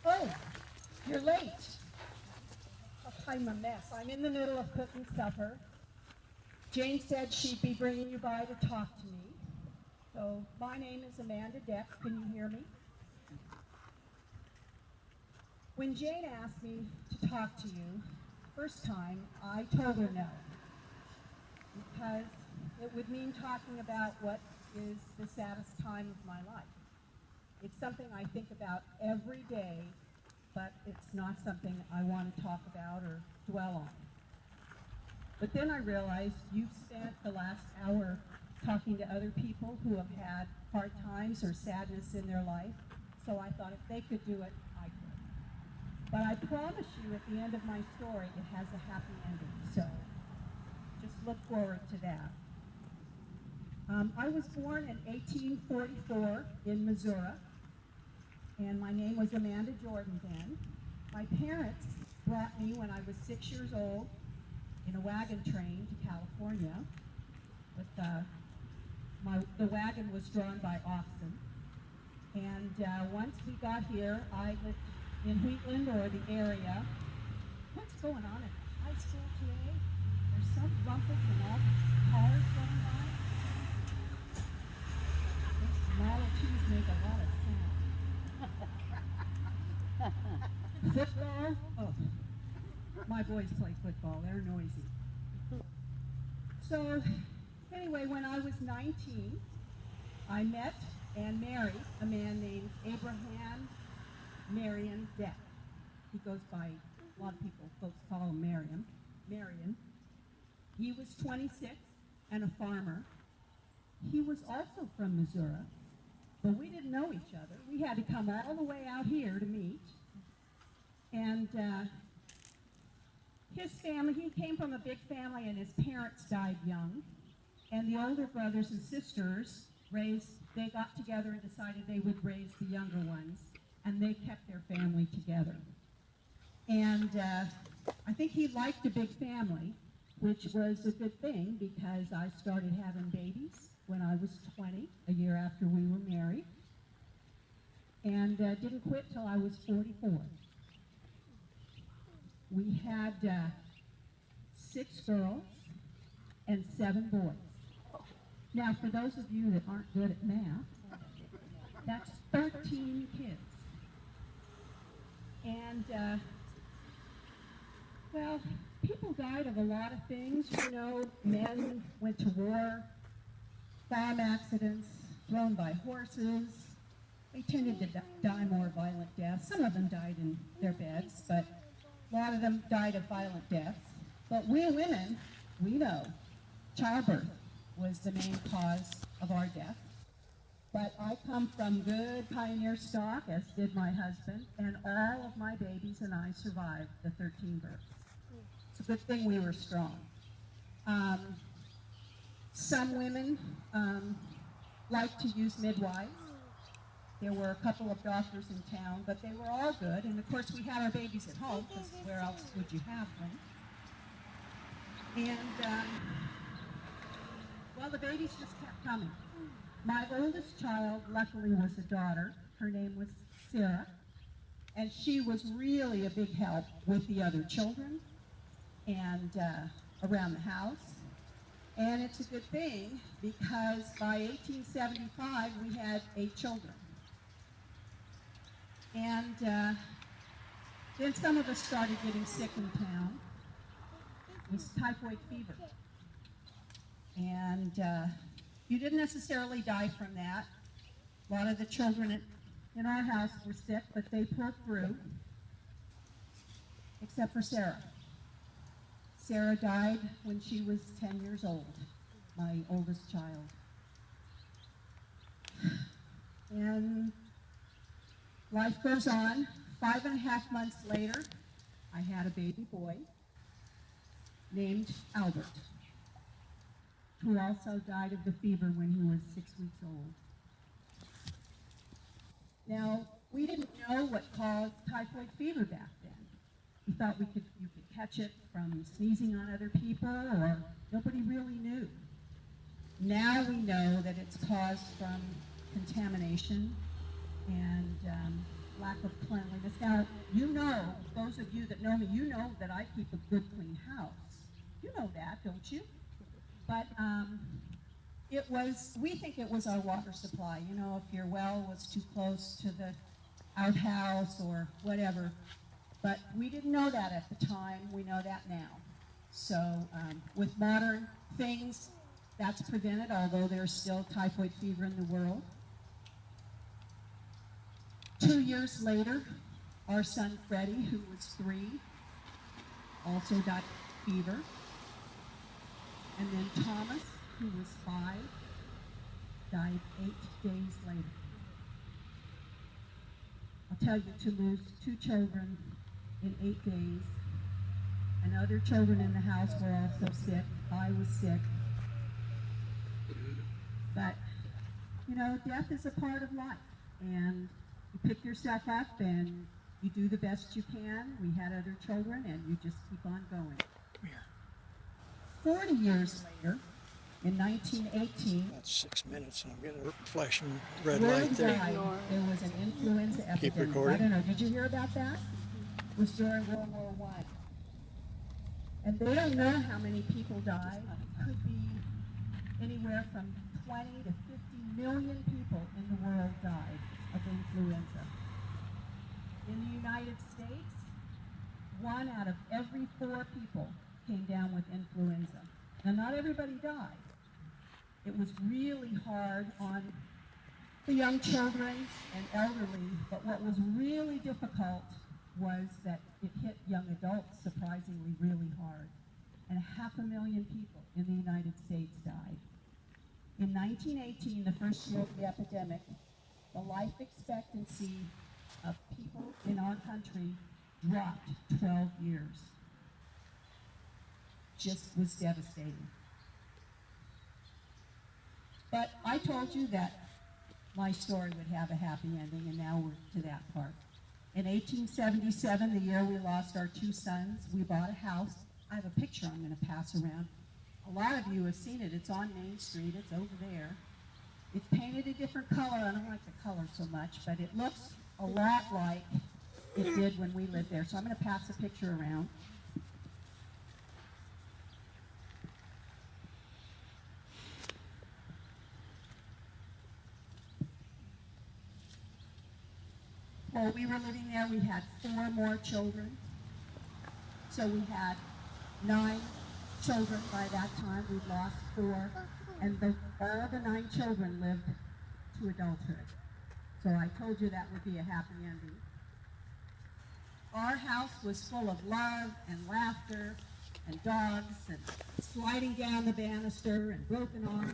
Oh, you're late. Oh, I'm a mess. I'm in the middle of cooking supper. Jane said she'd be bringing you by to talk to me. So my name is Amanda Deck. Can you hear me? When Jane asked me to talk to you, first time, I told her no. Because it would mean talking about what is the saddest time of my life. It's something I think about every day, but it's not something I want to talk about or dwell on. But then I realized you've spent the last hour talking to other people who have had hard times or sadness in their life, so I thought if they could do it, I could. But I promise you at the end of my story, it has a happy ending, so just look forward to that. I was born in 1844 in Missouri, and my name was Amanda Jordan then. My parents brought me when I was 6 years old in a wagon train to California. With the wagon was drawn by oxen. And once we got here, I lived in Wheatland or the area. What's going on at the high school today? There's some rumpus and all these cars going by. Those Model T's make a lot of sound. Football? Oh, my boys play football. They're noisy. So, anyway, when I was 19, I met and married a man named Abraham Marion Deck. He goes by, a lot of people, folks call him Marion. He was 26 and a farmer. He was also from Missouri, but we didn't know each other. We had to come all the way out here to meet. And his family, he came from a big family and his parents died young. And the older brothers and sisters they got together and decided they would raise the younger ones, and they kept their family together. And I think he liked a big family, which was a good thing because I started having babies when I was 20, a year after we were married, and didn't quit till I was 44. We had 6 girls and 7 boys. Now, for those of you that aren't good at math, that's 13 kids. And, well, people died of a lot of things. You know, men went to war, farm accidents, thrown by horses. They tended to die more violent deaths. Some of them died in their beds, but a lot of them died of violent deaths. But we women, we know, childbirth was the main cause of our death. But I come from good pioneer stock, as did my husband, and all of my babies and I survived the 13 births. It's a good thing we were strong. Some women like to use midwives. There were a couple of doctors in town, but they were all good. And of course, we had our babies at home, because where else would you have them? And, well, the babies just kept coming. My oldest child, luckily, was a daughter. Her name was Sarah. And she was really a big help with the other children and around the house. And it's a good thing, because by 1875, we had 8 children. And then some of us started getting sick in town. It was typhoid fever. And you didn't necessarily die from that. A lot of the children in our house were sick, but they pulled through, except for Sarah. Sarah died when she was 10 years old, my oldest child. And life goes on. 5.5 months later, I had a baby boy named Albert, who also died of the fever when he was 6 weeks old. Now, we didn't know what caused typhoid fever back then. We thought you could catch it from sneezing on other people, or nobody really knew. Now we know that it's caused from contamination and lack of cleanliness. Now, you know, those of you that know me, you know that I keep a good, clean house. You know that, don't you? But we think it was our water supply. You know, if your well was too close to the outhouse or whatever. But we didn't know that at the time. We know that now. So with modern things, that's prevented, although there's still typhoid fever in the world. 2 years later, our son Freddie, who was 3, also died of fever. And then Thomas, who was 5, died 8 days later. I'll tell you, to lose 2 children in 8 days, and other children in the house were also sick. I was sick. But, you know, death is a part of life, and you pick yourself up and you do the best you can. We had other children, and you just keep on going. 40 years later, in 1918, that's 6 minutes, and I'm getting a flashing red light there. There was an influenza epidemic. Keep recording. I don't know, did you hear about that? It was during World War I. And they don't know how many people died. It could be anywhere from 20 to 50 million people in the world died of influenza. In the United States, 1 out of every 4 people came down with influenza. Now, not everybody died. It was really hard on the young children and elderly, but what was really difficult was that it hit young adults surprisingly really hard. And 500,000 people in the United States died. In 1918, the first year of the epidemic, the life expectancy of people in our country dropped 12 years. Just was devastating. But I told you that my story would have a happy ending, and now we're to that part. In 1877, the year we lost our 2 sons, we bought a house. I have a picture I'm going to pass around. A lot of you have seen it. It's on Main Street. It's over there. It's painted a different color. I don't like the color so much, but it looks a lot like it did when we lived there. So I'm going to pass the picture around. While we were living there, we had 4 more children. So we had 9 children by that time. We'd lost 4. And all the 9 children lived to adulthood. So I told you that would be a happy ending. Our house was full of love and laughter and dogs and sliding down the banister and broken arms.